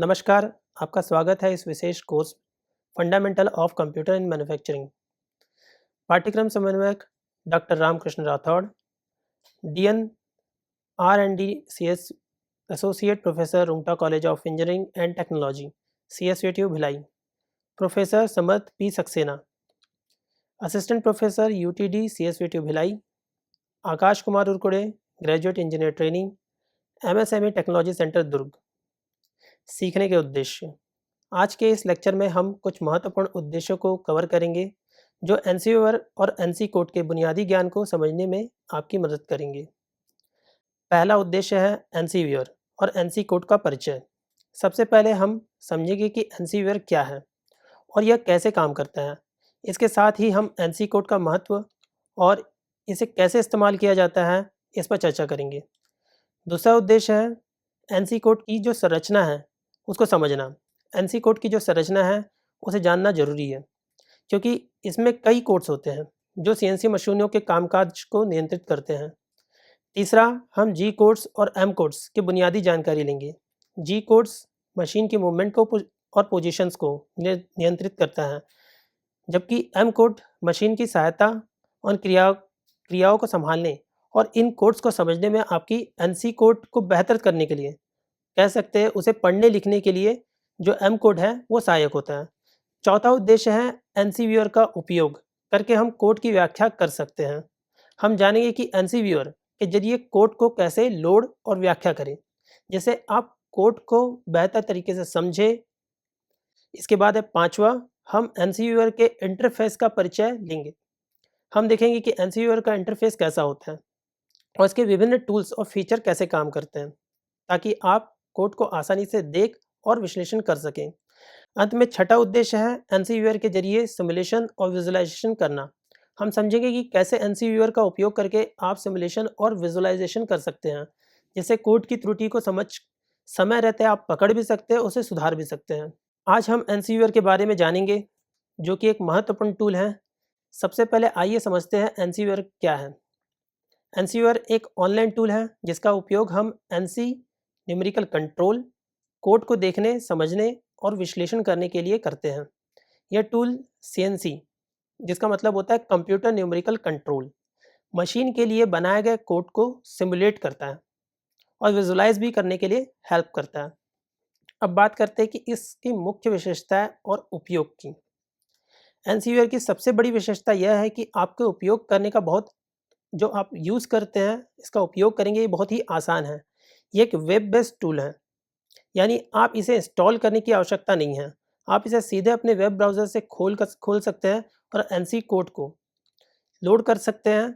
नमस्कार, आपका स्वागत है इस विशेष course fundamental of computer in manufacturing. पाठ्यक्रम समन्वयक doctor Ramakrishna Rathore, dean R and D CS associate professor Rungta college of engineering and technology, CSVTU Bhilai. Professor Samarth P Saxena, assistant professor UTD CSVTU Bhilai. Akash Kumar Urkude, graduate engineer training, MSME technology centre Durg. सीखने के उद्देश्य। आज के इस लेक्चर में हम कुछ महत्वपूर्ण उद्देश्यों को कवर करेंगे जो एनसीव्यूअर और एनसी कोड के बुनियादी ज्ञान को समझने में आपकी मदद करेंगे। पहला उद्देश्य है एनसीव्यूअर और एनसी कोड का परिचय। सबसे पहले हम समझेंगे कि एनसीव्यूअर क्या है और यह कैसे काम करता है। इसके साथ ही हम एनसी कोड का महत्व और इसे कैसे इस्तेमाल किया जाता है इस पर चर्चा करेंगे। दूसरा उद्देश्य है एनसी कोड की जो संरचना है उसको समझना। एनसी कोड की जो संरचना है उसे जानना जरूरी है क्योंकि इसमें कई कोड्स होते हैं जो सीएनसी मशीनों के कामकाज को नियंत्रित करते हैं। तीसरा, हम जी कोड्स और एम कोड्स की बुनियादी जानकारी लेंगे। जी कोड्स मशीन की मूवमेंट को और पोजीशंस को नियंत्रित करता है, जबकि एम कोड मशीन की सहायता और क्रियाओं को संभालने और इन कोड्स को समझने में आपकी एनसी कोड को बेहतर करने के लिए, कह सकते हैं उसे पढ़ने लिखने के लिए जो एम कोड है वो सहायक होता है। चौथा उद्देश्य है एनसीव्यूअर का उपयोग करके हम कोड की व्याख्या कर सकते हैं। हम जानेंगे कि एनसीव्यूअर के जरिए कोड को कैसे लोड और व्याख्या करें, जिससे आप कोड को बेहतर तरीके से समझें। इसके बाद है पांचवा, हम एनसीव्यूअर के इंटरफेस का परिचय लेंगे। हम देखेंगे कि एनसीव्यूअर का इंटरफेस कैसा होता है और इसके विभिन्न टूल्स और फीचर कैसे काम करते हैं, ताकि आप कोड को आसानी से देख और विश्लेषण कर सकें। अंत में छठा उद्देश्य है एनसीव्यूअर के जरिए सिमुलेशन और विजुअलाइजेशन करना। हम समझेंगे कि कैसे एनसीव्यूअर का उपयोग करके आप सिमुलेशन और विजुअलाइजेशन कर सकते हैं, जिससे कोड की त्रुटि को समय रहते आप पकड़ भी सकते हैं, उसे सुधार भी सकते हैं। आज हम एनसीव्यूअर के बारे में जानेंगे, जो कि एक महत्वपूर्ण टूल है। सबसे पहले आइए समझते हैं एनसीव्यूअर क्या है। एनसीव्यूअर एक ऑनलाइन टूल है जिसका उपयोग हम एनसी न्यूमेरिकल कंट्रोल, कोड को देखने, समझने और विश्लेषण करने के लिए करते हैं। यह टूल सीएनसी, जिसका मतलब होता है कंप्यूटर न्यूमेरिकल कंट्रोल, मशीन के लिए बनाए गए कोड को सिमुलेट करता है और विजुलाइज भी करने के लिए हेल्प करता है। अब बात करते हैं कि इसकी मुख्य विशेषताएं और उपयोग की। एनसीव्यूअर की सबसे बड़ी विशेषता यह है कि आपके उपयोग करने का जो आप यूज़ करते हैं, इसका उपयोग करेंगे, ये बहुत ही आसान है। ये एक वेब बेस्ड टूल है, यानी आप इसे इंस्टॉल करने की आवश्यकता नहीं है। आप इसे सीधे अपने वेब ब्राउज़र से खोल सकते हैं और एनसी कोड को लोड कर सकते हैं,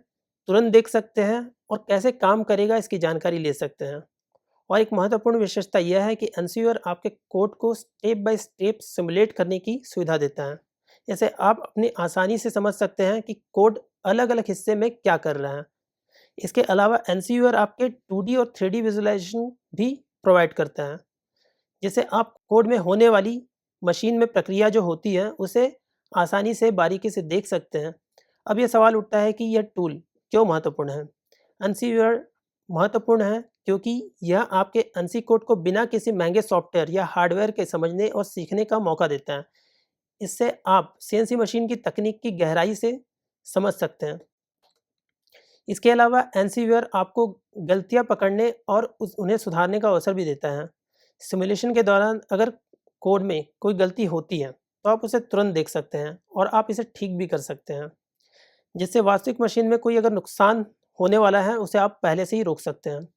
तुरंत देख सकते हैं और कैसे काम करेगा इसकी जानकारी ले सकते हैं। और एक महत्वपूर्ण विशेषता यह है कि एनसीव्यूअर आपके कोड को स्टेप बाय स्टेप सिमुलेट करने की सुविधा देता है। जैसे आप अपनी आसानी से समझ सकते हैं कि कोड अलग अलग हिस्से में क्या कर रहा है। इसके अलावा एनसीव्यूअर आपके 2D और 3D विजुअलाइजेशन भी प्रोवाइड करता है, जिससे आप कोड में होने वाली मशीन में प्रक्रिया जो होती है उसे आसानी से बारीकी से देख सकते हैं। अब यह सवाल उठता है कि यह टूल क्यों महत्वपूर्ण है। एनसीव्यूअर महत्वपूर्ण है क्योंकि यह आपके एनसी कोड को बिना किसी महंगे सॉफ्टवेयर या हार्डवेयर के समझने और सीखने का मौका देता है। इससे आप सीएनसी मशीन की तकनीक की गहराई से समझ सकते हैं। इसके अलावा एनसीव्यूअर आपको गलतियां पकड़ने और उन्हें सुधारने का अवसर भी देता है। सिमुलेशन के दौरान अगर कोड में कोई गलती होती है तो आप उसे तुरंत देख सकते हैं और आप इसे ठीक भी कर सकते हैं, जिससे वास्तविक मशीन में कोई अगर नुकसान होने वाला है उसे आप पहले से ही रोक सकते हैं।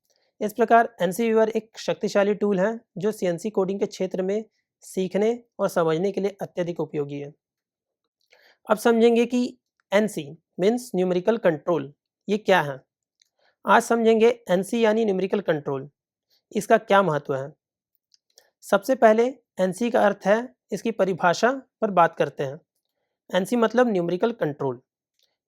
इस प्रकार एनसीव्यूअर एक शक्तिशाली टूल है जो सीएनसी कोडिंग के क्षेत्र में सीखने और समझने के लिए अत्यधिक उपयोगी है। अब समझेंगे कि एनसी मीन्स न्यूमेरिकल कंट्रोल ये क्या है। आज समझेंगे एनसी यानी न्यूमेरिकल कंट्रोल, इसका क्या महत्व है। सबसे पहले एनसी का अर्थ है, इसकी परिभाषा पर बात करते हैं। एनसी मतलब न्यूमेरिकल कंट्रोल,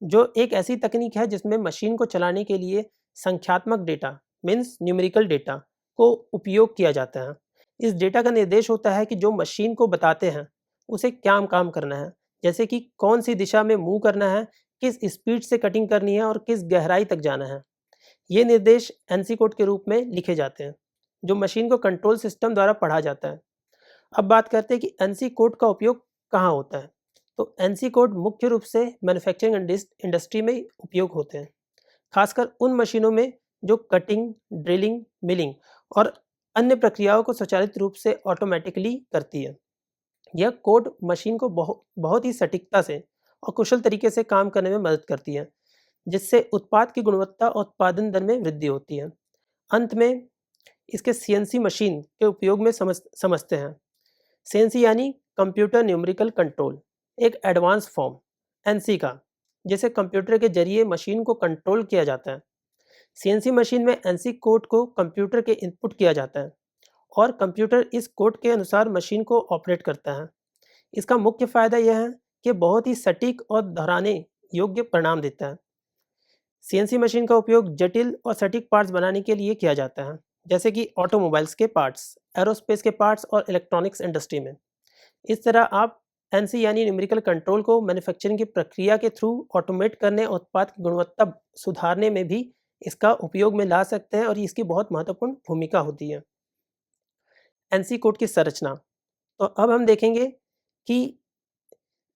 जो एक ऐसी तकनीक है जिसमें मशीन को चलाने के लिए संख्यात्मक डेटा मीन्स न्यूमेरिकल डेटा को उपयोग किया जाता है। इस डेटा का निर्देश होता है कि जो मशीन को बताते हैं उसे क्या काम करना है, जैसे कि कौन सी दिशा में मूव करना है, किस स्पीड से कटिंग करनी है और किस गहराई तक जाना है। ये निर्देश एनसी कोड के रूप में लिखे जाते हैं, जो मशीन को कंट्रोल सिस्टम द्वारा पढ़ा जाता है। अब बात करते हैं कि एनसी कोड का उपयोग कहाँ होता है। तो एनसी कोड मुख्य रूप से मैन्युफैक्चरिंग इंडस्ट्री में उपयोग होते हैं, खासकर उन मशीनों में जो कटिंग, ड्रिलिंग, मिलिंग और अन्य प्रक्रियाओं को स्वचालित रूप से ऑटोमेटिकली करती है। यह कोड मशीन को बहुत ही सटीकता से और कुशल तरीके से काम करने में मदद करती है, जिससे उत्पाद की गुणवत्ता और उत्पादन दर में वृद्धि होती है। अंत में इसके सीएनसी मशीन के उपयोग में समझते हैं। सीएनसी यानी कंप्यूटर न्यूमेरिकल कंट्रोल, एक एडवांस फॉर्म एनसी का, जिसे कंप्यूटर के जरिए मशीन को कंट्रोल किया जाता है। सीएनसी मशीन में एनसी कोड को कंप्यूटर के इनपुट किया जाता है और कंप्यूटर इस कोड के अनुसार मशीन को ऑपरेट करता है। इसका मुख्य फायदा यह है कि बहुत ही सटीक और दोहराने योग्य परिणाम देता है। सीएनसी मशीन का उपयोग जटिल और सटीक पार्ट्स बनाने के लिए किया जाता है, जैसे कि ऑटोमोबाइल्स के पार्ट्स, एरोस्पेस के पार्ट्स और इलेक्ट्रॉनिक्स इंडस्ट्री में। इस तरह आप एनसी यानी न्यूमेरिकल कंट्रोल को मैन्युफैक्चरिंग की प्रक्रिया के थ्रू ऑटोमेट करने और उत्पाद की गुणवत्ता सुधारने में भी इसका उपयोग में ला सकते हैं और इसकी बहुत महत्वपूर्ण भूमिका होती है। एनसी कोड की संरचना। तो अब हम देखेंगे कि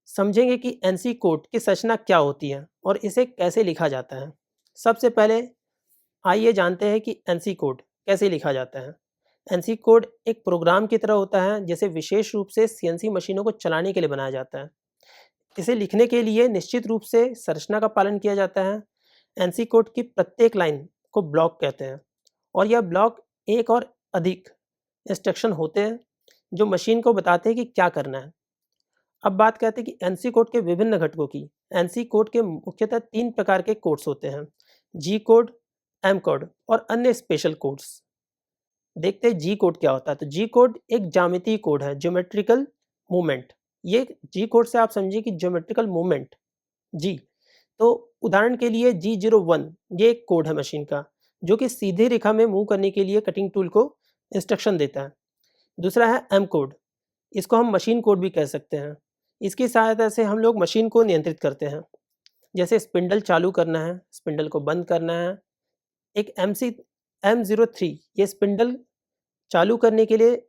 समझेंगे कि एनसी कोड की संरचना क्या होती है और इसे कैसे लिखा जाता है। सबसे पहले आइए जानते हैं कि एनसी कोड कैसे लिखा जाता है। एनसी कोड एक प्रोग्राम की तरह होता है, जिसे विशेष रूप से सीएनसी मशीनों को चलाने के लिए बनाया जाता है। इसे लिखने के लिए निश्चित रूप से संरचना का पालन किया जाता है। एनसी कोड की प्रत्येक लाइन को ब्लॉक कहते हैं और यह ब्लॉक एक और अधिक इंस्ट्रक्शन होते हैं जो मशीन को बताते हैं कि क्या करना है। अब बात करते हैं कि एनसी कोड के विभिन्न घटकों की। एनसी कोड के मुख्यतः 3 प्रकार के कोड्स होते हैं: जी कोड, एम कोड और अन्य स्पेशल कोड्स। देखते हैं जी कोड क्या होता है। तो जी कोड एक ज्यामितीय कोड है, ज्योमेट्रिकल मूवमेंट। ये जी कोड से आप समझिए कि ज्योमेट्रिकल मूवमेंट जी। तो उदाहरण के लिए G01 ये एक कोड है मशीन का, जो कि सीधी रेखा में मूव करने के लिए कटिंग टूल को इंस्ट्रक्शन देता है। दूसरा है एम कोड, इसको हम मशीन कोड भी कह सकते हैं। इसकी सहायता से हम लोग मशीन को नियंत्रित करते हैं, जैसे स्पिंडल चालू करना है, स्पिंडल को बंद करना है। एक M03 ये स्पिंडल चालू करने के लिए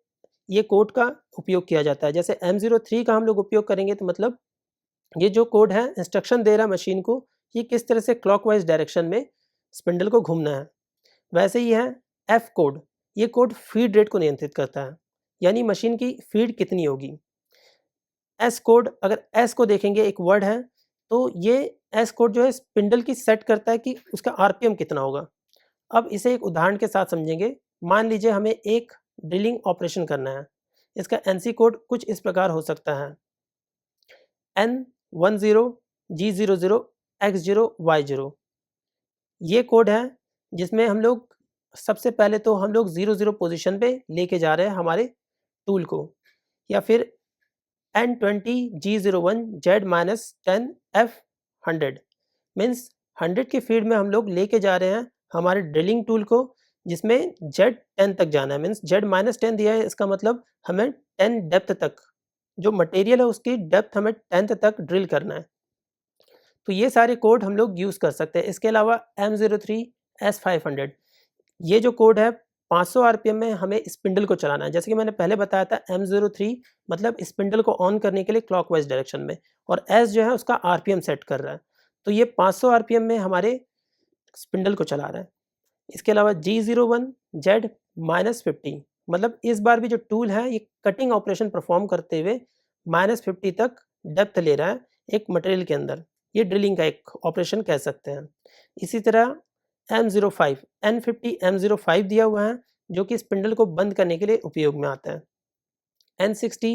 ये कोड का उपयोग किया जाता है। जैसे M03 का हम लोग उपयोग करेंगे तो मतलब ये जो कोड है इंस्ट्रक्शन दे रहा है मशीन को कि किस तरह से क्लॉकवाइज डायरेक्शन में स्पिंडल को घूमना है। वैसे ही है एफ कोड, ये कोड फीड रेट को नियंत्रित करता है, यानी मशीन की फीड कितनी होगी। एस कोड, अगर एस को देखेंगे एक वर्ड है, तो ये एस कोड जो है स्पिंडल की सेट करता है कि उसका आरपीएम कितना होगा। अब इसे एक उदाहरण के साथ समझेंगे। मान लीजिए हमें एक ड्रिलिंग ऑपरेशन करना है। इसका एनसी कोड कुछ इस प्रकार हो सकता है: N10 G00 X0 Y0। ये कोड है जिसमें हम लोग सबसे पहले तो हम लोग 00 पोजीशन पे लेके जा रहे हैं हमारे टूल को, या फिर N20 G01 Z-10 F100 means 100 की फीड में हम लोग लेके जा रहे हैं हमारे ड्रिलिंग टूल को, जिसमें Z10 तक जाना है। मीन्स Z-10 दिया है, इसका मतलब हमें 10 डेप्थ तक, जो मटेरियल है उसकी डेप्थ हमें 10th तक ड्रिल करना है। तो ये सारे कोड हम लोग यूज़ कर सकते हैं। इसके अलावा M03 S500 ये जो कोड है 500 आरपीएम में हमें स्पिंडल को चलाना है। जैसे कि मैंने पहले बताया था, M03 मतलब स्पिंडल को ऑन करने के लिए क्लॉकवाइज डायरेक्शन में, और S जो है उसका आरपीएम सेट कर रहा है। तो ये 500 आरपीएम में हमारे स्पिंडल को चला रहा है। इसके अलावा G01 Z-50 मतलब इस बार भी जो टूल है ये कटिंग ऑपरेशन परफॉर्म करते हुए -50 तक डेप्थ ले रहा है एक मटेरियल के अंदर। ये ड्रिलिंग का एक ऑपरेशन कह सकते हैं। इसी तरह M05 N50 M05 दिया हुआ है, जो कि स्पिंडल को बंद करने के लिए उपयोग में आता है। N60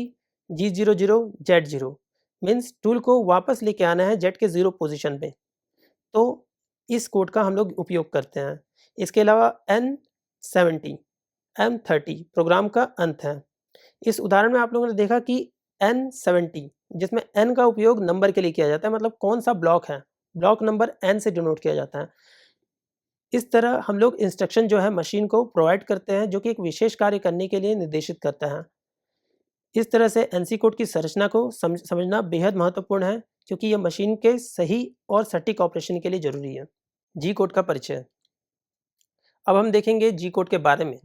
G00 Z0 means tool को वापस लेके आना है जेड के 0 पोजीशन पे। तो इस कोड का हम लोग उपयोग करते हैं। इसके अलावा N70 M30 प्रोग्राम का अंत है। इस उदाहरण में आप लोगों ने देखा कि N70 जिसमें N का उपयोग नंबर के लिए किया जाता है, मतलब कौन सा ब्लॉक है, ब्लॉक नंबर N से डिनोट किया जाता है। इस तरह हम लोग इंस्ट्रक्शन जो है मशीन को प्रोवाइड करते हैं, जो कि एक विशेष कार्य करने के लिए निर्देशित करता है। इस तरह से एनसी कोड की संरचना को समझना बेहद महत्वपूर्ण है, क्योंकि यह मशीन के सही और सटीक ऑपरेशन के लिए जरूरी है। जी कोड का परिचय। अब हम देखेंगे जी कोड के बारे में।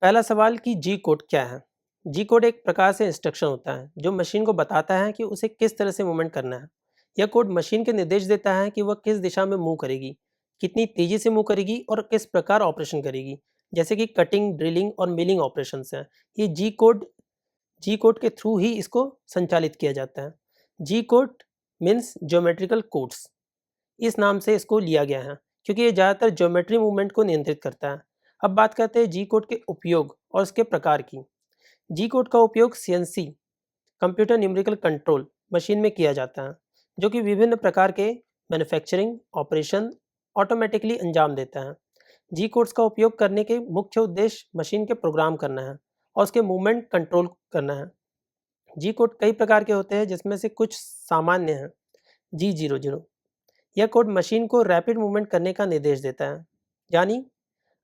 पहला सवाल कि जी कोड क्या है। जी कोड एक प्रकार से इंस्ट्रक्शन होता है जो मशीन को बताता है कि उसे किस तरह से मूवमेंट करना है। यह कोड मशीन के निर्देश देता है कि वह किस दिशा में मूव करेगी, कितनी तेजी से मूव करेगी और किस प्रकार ऑपरेशन करेगी, जैसे कि कटिंग, ड्रिलिंग और मिलिंग ऑपरेशंस हैं। ये जी कोड के थ्रू ही इसको संचालित किया जाता है। जी कोड मीन्स ज्योमेट्रिकल कोड्स, इस नाम से इसको लिया गया है क्योंकि ये ज़्यादातर ज्योमेट्री मूवमेंट को नियंत्रित करता है। अब बात करते हैं जी कोड के उपयोग और उसके प्रकार की। जी कोड का उपयोग CNC computer numerical control machine में किया जाता है, जो कि विभिन्न प्रकार के मैन्युफैक्चरिंग ऑपरेशन ऑटोमेटिकली अंजाम देता है। जी कोड्स का उपयोग करने के मुख्य उद्देश्य मशीन के प्रोग्राम करना है और उसके मूवमेंट कंट्रोल करना है। जी कोड कई प्रकार के होते हैं जिसमें से कुछ सामान्य हैं। G00 यह कोड मशीन को रैपिड मूवमेंट करने का निर्देश देता है। यानी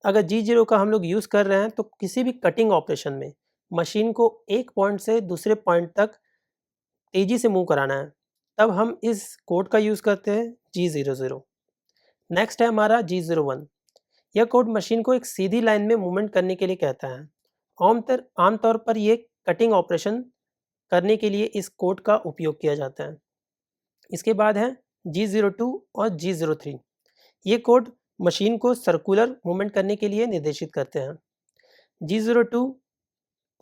अगर G0 का हम लोग यूज़ कर रहे हैं तो किसी भी कटिंग ऑपरेशन में मशीन को एक पॉइंट से दूसरे पॉइंट तक तेज़ी से मूव कराना है, तब हम इस कोड का यूज़ करते हैं G00। नेक्स्ट है हमारा G01। यह कोड मशीन को एक सीधी लाइन में मूवमेंट करने के लिए कहता है। आमतौर पर ये कटिंग ऑपरेशन करने के लिए इस कोड का उपयोग किया जाता है। इसके बाद है G02 और G03। ये कोड मशीन को सर्कुलर मूवमेंट करने के लिए निर्देशित करते हैं। G02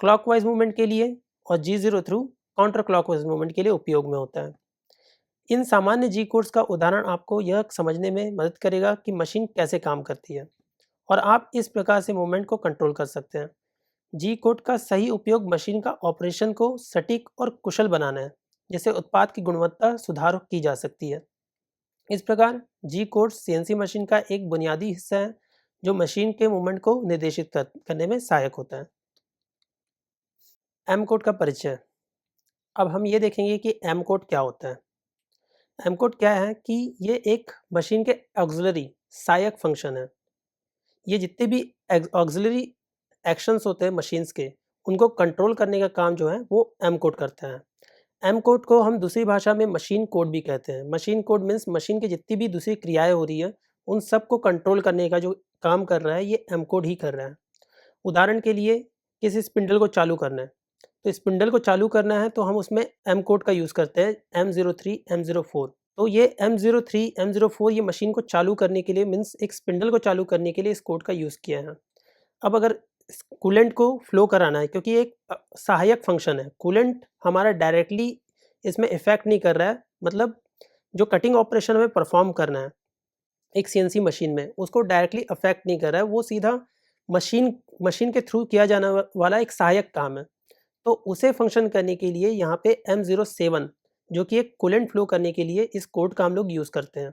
क्लॉकवाइज मूवमेंट के लिए और G03 काउंटर क्लॉकवाइज मूवमेंट के लिए उपयोग में होता है। इन सामान्य जी कोड्स का उदाहरण आपको यह समझने में मदद करेगा कि मशीन कैसे काम करती है और आप इस प्रकार से मूवमेंट को कंट्रोल कर सकते हैं। जी कोड का सही उपयोग मशीन का ऑपरेशन को सटीक और कुशल बनाना है, जिससे उत्पाद की गुणवत्ता सुधार की जा सकती है। इस प्रकार जी कोड सीएनसी मशीन का एक बुनियादी हिस्सा है जो मशीन के मूवमेंट को निर्देशित करने में सहायक होता है। एम कोड का परिचय। अब हम ये देखेंगे कि एम कोड क्या होता है। एम कोड क्या है कि ये एक मशीन के ऑक्सिलरी सहायक फंक्शन है। ये जितने भी ऑक्सिलरी एक्शंस होते हैं मशीन्स के, उनको कंट्रोल करने का काम जो है वो एम कोड करता है। एम कोड को हम दूसरी भाषा में मशीन कोड भी कहते हैं। मशीन कोड मीन्स मशीन की जितनी भी दूसरी क्रियाएं हो रही है उन सबको कंट्रोल करने का जो काम कर रहा है ये एम कोड ही कर रहा है। उदाहरण के लिए किसी स्पिंडल को चालू करना है, तो स्पिंडल को चालू करना है तो हम उसमें एम कोड का यूज़ करते हैं, M03 M04। तो ये M03 M04 ये मशीन को चालू करने के लिए मीन्स एक स्पिंडल को चालू करने के लिए इस कोड का यूज़ किया है। अब अगर कूलेंट को फ्लो कराना है, क्योंकि एक सहायक फंक्शन है, कूलेंट हमारा डायरेक्टली इसमें इफेक्ट नहीं कर रहा है, मतलब जो कटिंग ऑपरेशन हमें परफॉर्म करना है एक सीएनसी मशीन में, उसको डायरेक्टली अफेक्ट नहीं कर रहा है, वो सीधा मशीन के थ्रू किया जाने वाला एक सहायक काम है। तो उसे फंक्शन करने के लिए यहाँ पे M07 जो कि एक कूलेंट फ्लो करने के लिए इस कोड का हम लोग यूज़ करते हैं।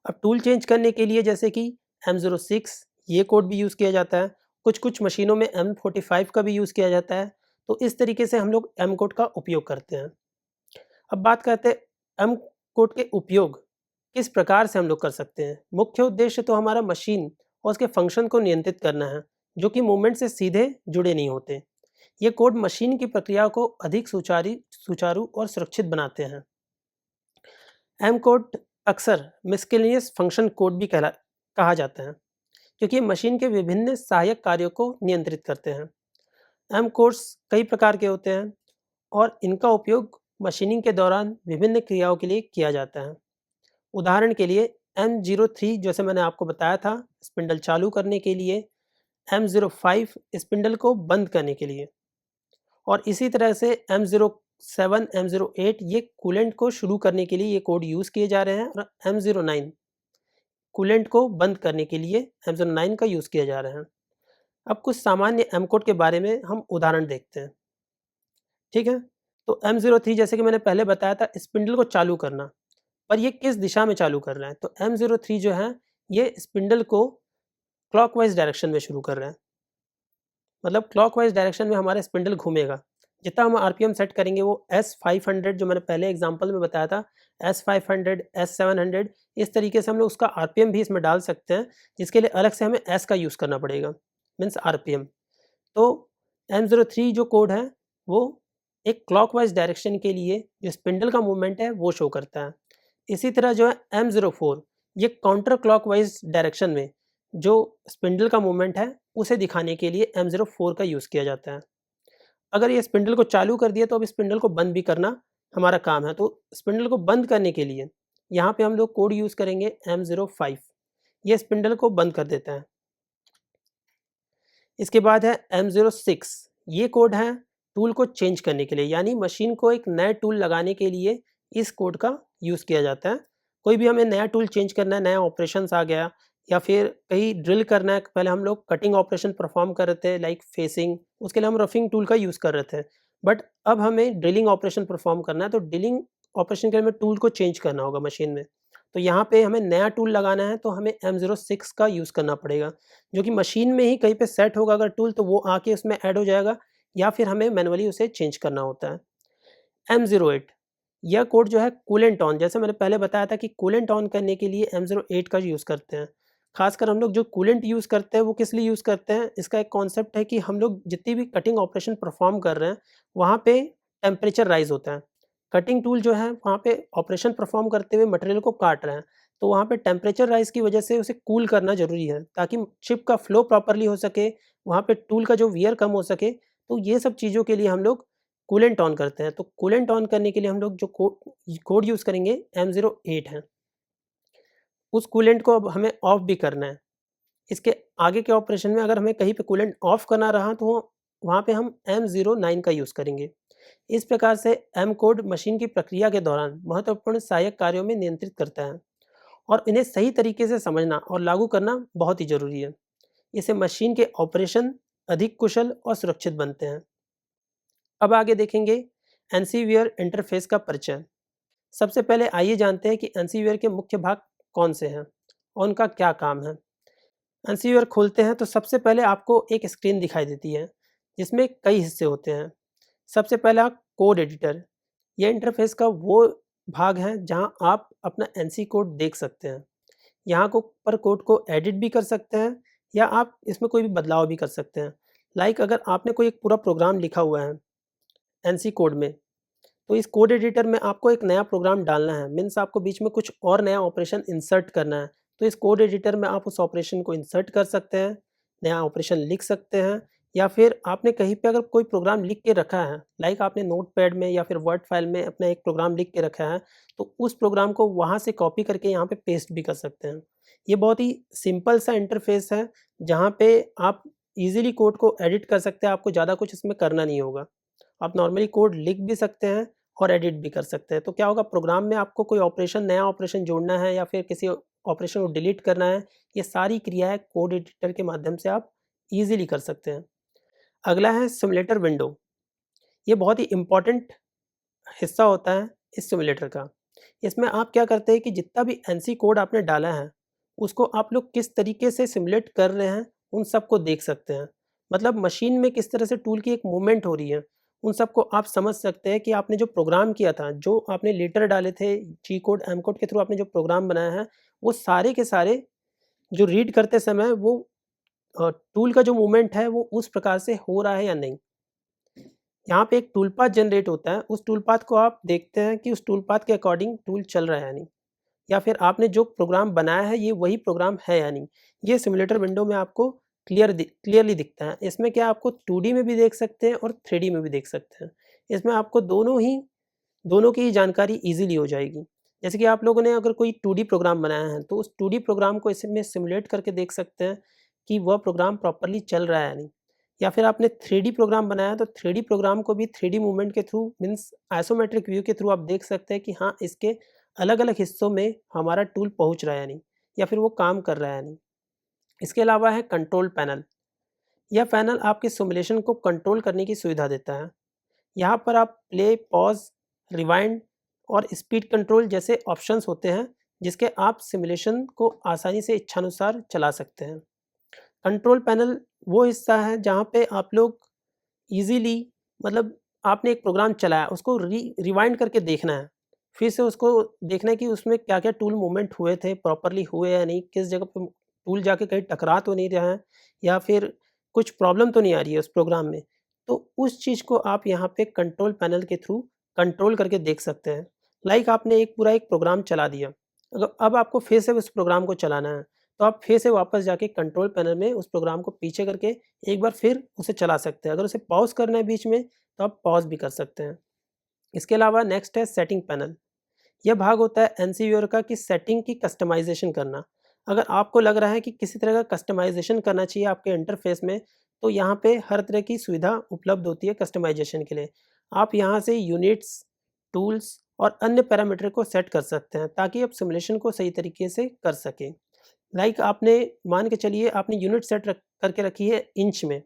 अब टूल चेंज करने के लिए जैसे कि M06 ये कोड भी यूज़ किया जाता है, कुछ मशीनों में M45 का भी यूज़ किया जाता है। तो इस तरीके से हम लोग एम कोड का उपयोग करते हैं। अब बात करते हैं एम कोड के उपयोग किस प्रकार से हम लोग कर सकते हैं। मुख्य उद्देश्य तो हमारा मशीन और उसके फंक्शन को नियंत्रित करना है, जो कि मूवमेंट से सीधे जुड़े नहीं होते। ये कोड मशीन की प्रक्रिया को अधिक सुचारू और सुरक्षित बनाते हैं। एम कोड अक्सर मिस्केलिनियस फंक्शन कोड भी कहा जाता है, क्योंकि मशीन के विभिन्न सहायक कार्यों को नियंत्रित करते हैं। एम कोड्स कई प्रकार के होते हैं और इनका उपयोग मशीनिंग के दौरान विभिन्न क्रियाओं के लिए किया जाता है। उदाहरण के लिए M03 जैसे मैंने आपको बताया था स्पिंडल चालू करने के लिए, M05 स्पिंडल को बंद करने के लिए, और इसी तरह से M07 M08 ये कूलेंट को शुरू करने के लिए ये कोड यूज़ किए जा रहे हैं, और M09 कूलेंट को बंद करने के लिए M09 का यूज़ किया जा रहा है। अब कुछ सामान्य एम कोड के बारे में हम उदाहरण देखते हैं। ठीक है, तो M03 जैसे कि मैंने पहले बताया था स्पिंडल को चालू करना, पर ये किस दिशा में चालू कर रहा है, तो M03 जो है ये स्पिंडल को क्लॉकवाइज डायरेक्शन में शुरू कर रहा है। मतलब क्लॉकवाइज डायरेक्शन में हमारा स्पिंडल घूमेगा। जितना हम आरपीएम सेट करेंगे वो S500 जो मैंने पहले एग्जांपल में बताया था, S500 S700 इस तरीके से हम लोग उसका आरपीएम भी इसमें डाल सकते हैं, जिसके लिए अलग से हमें S का यूज़ करना पड़ेगा, मीन्स आरपीएम। तो M03 जो कोड है वो एक क्लॉकवाइज डायरेक्शन के लिए जो स्पिंडल का मूवमेंट है वो शो करता है। इसी तरह जो है M04 ये काउंटर क्लॉकवाइज डायरेक्शन में जो स्पिंडल का मूवमेंट है उसे दिखाने के लिए M04 का यूज़ किया जाता है। अगर ये स्पिंडल को चालू कर दिया तो अब स्पिंडल को बंद भी करना हमारा काम है। तो स्पिंडल को बंद करने के लिए यहाँ पे हम लोग कोड यूज़ करेंगे M05, ये स्पिंडल को बंद कर देता है। इसके बाद है M06, ये कोड है टूल को चेंज करने के लिए, यानी मशीन को एक नया टूल लगाने के लिए इस कोड का यूज़ किया जाता है। कोई भी हमें नया टूल चेंज करना है, नया ऑपरेशंस आ गया या फिर कहीं ड्रिल करना है, पहले हम लोग कटिंग ऑपरेशन परफॉर्म कर रहे थे लाइक फेसिंग, उसके लिए हम रफिंग टूल का यूज़ कर रहे थे। बट अब हमें ड्रिलिंग ऑपरेशन परफॉर्म करना है, तो ड्रिलिंग ऑपरेशन के लिए हमें टूल को चेंज करना होगा मशीन में। तो यहाँ पे हमें नया टूल लगाना है तो हमें M06 का यूज़ करना पड़ेगा, जो कि मशीन में ही कहीं पे सेट होगा अगर टूल, तो वो आके उसमें ऐड हो जाएगा या फिर हमें मैनुअली उसे चेंज करना होता है। M08, यह कोड जो है कूलेंट ऑन, जैसे मैंने पहले बताया था कि कूलेंट ऑन करने के लिए M08 का यूज़ करते हैं। खासकर हम लोग जो कूलेंट यूज़ करते हैं वो किस लिए यूज़ करते हैं, इसका एक कॉन्सेप्ट है कि हम लोग जितनी भी कटिंग ऑपरेशन परफॉर्म कर रहे हैं वहाँ पे टेम्परेचर राइज़ होता है। कटिंग टूल जो है वहाँ पे ऑपरेशन परफॉर्म करते हुए मटेरियल को काट रहे हैं, तो वहाँ पे टेम्परेचर राइज़ की वजह से उसे कूल करना ज़रूरी है ताकि चिप का फ्लो प्रॉपर्ली हो सके, वहाँ पे टूल का जो वियर कम हो सके। तो ये सब चीज़ों के लिए हम लोग कूलेंट ऑन करते हैं। तो कूलेंट ऑन करने के लिए हम लोग जो कोड यूज़ करेंगे M08 है। उस कूलेंट को अब हमें ऑफ भी करना है। इसके आगे के ऑपरेशन में अगर हमें कहीं पे कूलेंट ऑफ करना रहा तो वहाँ पे हम M09 का यूज़ करेंगे। इस प्रकार से M कोड मशीन की प्रक्रिया के दौरान महत्वपूर्ण सहायक कार्यों में नियंत्रित करता है और इन्हें सही तरीके से समझना और लागू करना बहुत ही ज़रूरी है। इससे मशीन के ऑपरेशन अधिक कुशल और सुरक्षित बनते हैं। अब आगे देखेंगे एनसीवीआर इंटरफेस का परिचय। सबसे पहले आइए जानते हैं कि एनसीवीआर के मुख्य भाग कौन से हैं और उनका क्या काम है। एनसीवीआर खोलते हैं तो सबसे पहले आपको एक स्क्रीन दिखाई देती है जिसमें कई हिस्से होते हैं। सबसे पहला कोड एडिटर, यह इंटरफेस का वो भाग है जहां आप अपना एनसी कोड देख सकते हैं। यहाँ को पर कोड को एडिट भी कर सकते हैं या आप इसमें कोई भी बदलाव भी कर सकते हैं। लाइक अगर आपने कोई एक पूरा प्रोग्राम लिखा हुआ है एनसी कोड में, तो इस कोड एडिटर में आपको एक नया प्रोग्राम डालना है, मीन्स आपको बीच में कुछ और नया ऑपरेशन इंसर्ट करना है, तो इस कोड एडिटर में आप उस ऑपरेशन को इंसर्ट कर सकते हैं, नया ऑपरेशन लिख सकते हैं। या फिर आपने कहीं पे अगर कोई प्रोग्राम लिख के रखा है, लाइक आपने नोटपैड में या फिर वर्ड फाइल में अपना एक प्रोग्राम लिख के रखा है, तो उस प्रोग्राम को वहाँ से कॉपी करके यहाँ पे पेस्ट भी कर सकते हैं। ये बहुत ही सिंपल सा इंटरफेस है जहाँ पे आप इजीली कोड को एडिट कर सकते हैं, आपको ज़्यादा कुछ इसमें करना नहीं होगा। आप नॉर्मली कोड लिख भी सकते हैं और एडिट भी कर सकते हैं। तो क्या होगा, प्रोग्राम में आपको कोई ऑपरेशन, नया ऑपरेशन जोड़ना है या फिर किसी ऑपरेशन को डिलीट करना है, ये सारी क्रियाएँ कोड एडिटर के माध्यम से आप ईज़िली कर सकते हैं। अगला है सिम्युलेटर विंडो। ये बहुत ही इम्पोर्टेंट हिस्सा होता है इस सिम्युलेटर का। इसमें आप क्या करते हैं कि जितना भी एनसी कोड आपने डाला है, उसको आप लोग किस तरीके से सिम्युलेट कर रहे हैं, उन सबको देख सकते हैं। मतलब मशीन में किस तरह से टूल की एक मूवमेंट हो रही है, उन सबको आप समझ सकते हैं कि आपने जो प्रोग्राम किया था, जो आपने लेटर डाले थे, जी कोड, एम कोड के थ्रू आपने जो प्रोग्राम बनाया है, वो सारे के सारे जो रीड करते समय वो टूल का जो मूवमेंट है, वो उस प्रकार से हो रहा है या नहीं। यहाँ पे एक टूल पाथ जनरेट होता है, उस टूल पाथ को आप देखते हैं कि उस टूल पाथ के अकॉर्डिंग टूल चल रहा है या नहीं, या फिर आपने जो प्रोग्राम बनाया है ये वही प्रोग्राम है या नहीं। ये सिम्युलेटर विंडो में आपको क्लियरली दिखता है। इसमें क्या आपको 2D में भी देख सकते हैं और 3D में भी देख सकते हैं। इसमें आपको दोनों की ही जानकारी ईज़िली हो जाएगी। जैसे कि आप लोगों ने अगर कोई 2D प्रोग्राम बनाया है, तो उस 2D प्रोग्राम को इसमें सिम्युलेट करके देख सकते हैं कि वह प्रोग्राम प्रॉपर्ली चल रहा है या नहीं। या फिर आपने 3D प्रोग्राम बनाया है, तो 3D प्रोग्राम को भी 3D मूवमेंट के थ्रू, मीन्स आइसोमेट्रिक व्यू के थ्रू आप देख सकते हैं कि हाँ, इसके अलग-अलग हिस्सों में हमारा टूल पहुँच रहा है या नहीं, या फिर वो काम कर रहा है या नहीं। इसके अलावा है कंट्रोल पैनल। यह पैनल आपके सिमुलेशन को कंट्रोल करने की सुविधा देता है। यहाँ पर आप प्ले, पॉज़, रिवाइंड और स्पीड कंट्रोल जैसे ऑप्शंस होते हैं, जिसके आप सिमुलेशन को आसानी से इच्छानुसार चला सकते हैं। कंट्रोल पैनल वो हिस्सा है जहाँ पे आप लोग ईज़िली, मतलब आपने एक प्रोग्राम चलाया, उसको रिवाइंड करके देखना है। फिर से उसको देखना है कि उसमें क्या-क्या टूल मूवमेंट हुए थे, प्रॉपर्ली हुए या नहीं, किस जगह पे टूल जाके कहीं टकरा तो नहीं रहा है या फिर कुछ प्रॉब्लम तो नहीं आ रही है उस प्रोग्राम में। तो उस चीज़ को आप यहाँ पे कंट्रोल पैनल के थ्रू कंट्रोल करके देख सकते हैं। लाइक आपने एक पूरा एक प्रोग्राम चला दिया, अब आपको फिर से उस प्रोग्राम को चलाना है, तो आप फिर से वापस जाके कंट्रोल पैनल में उस प्रोग्राम को पीछे करके एक बार फिर उसे चला सकते हैं। अगर उसे पॉज़ करना है बीच में तो आप पॉज़ भी कर सकते हैं। इसके अलावा नेक्स्ट है सेटिंग पैनल। यह भाग होता है एनसी का कि सेटिंग की कस्टमाइज़ेशन करना। अगर आपको लग रहा है कि किसी तरह का कस्टमाइज़ेशन करना चाहिए आपके इंटरफ़ेस में, तो यहाँ पे हर तरह की सुविधा उपलब्ध होती है कस्टमाइज़ेशन के लिए। आप यहाँ से यूनिट्स, टूल्स और अन्य पैरामीटर को सेट कर सकते हैं ताकि आप सिमुलेशन को सही तरीके से कर सकें। लाइक आपने मान के चलिए आपने यूनिट सेट करके रखी है इंच में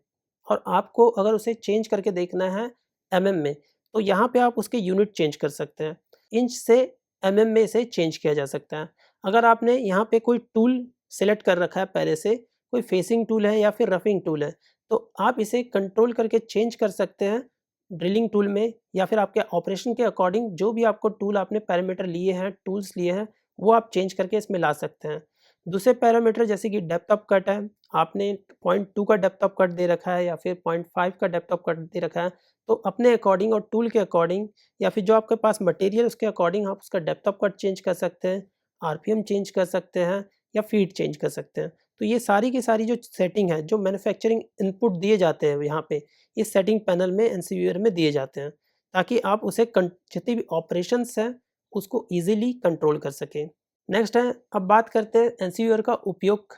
और आपको अगर उसे चेंज करके देखना है एमएम में, तो यहाँ पे आप उसके यूनिट चेंज कर सकते हैं। इंच से एमएम में इसे चेंज किया जा सकता है। अगर आपने यहाँ पे कोई टूल सेलेक्ट कर रखा है पहले से, कोई फेसिंग टूल है या फिर रफिंग टूल है, तो आप इसे कंट्रोल करके चेंज कर सकते हैं ड्रिलिंग टूल में या फिर आपके ऑपरेशन के अकॉर्डिंग जो भी आपको टूल आपने पैरामीटर लिए हैं, टूल्स लिए हैं, वो आप चेंज करके इसमें ला सकते हैं। दूसरे पैरामीटर जैसे कि डेप्थ ऑफ कट है, आपने 0.2 का डेप्थ ऑफ कट दे रखा है या फिर 0.5 का डेप्थ ऑफ कट दे रखा है, तो अपने अकॉर्डिंग और टूल के अकॉर्डिंग या फिर जो आपके पास मटेरियल उसके अकॉर्डिंग आप उसका डेप्थ ऑफ कट चेंज कर सकते हैं, आरपीएम चेंज कर सकते हैं या फीड चेंज कर सकते हैं। तो ये सारी की सारी जो सेटिंग है, जो मैन्युफैक्चरिंग इनपुट दिए जाते हैं यहाँ पे, इस सेटिंग पैनल में एनसीवीआर में दिए जाते हैं, ताकि आप उसे जितनी भी ऑपरेशंस हैं, उसको ईज़िली कंट्रोल कर सकें। नेक्स्ट है, अब बात करते हैं एनसीवीआर का उपयोग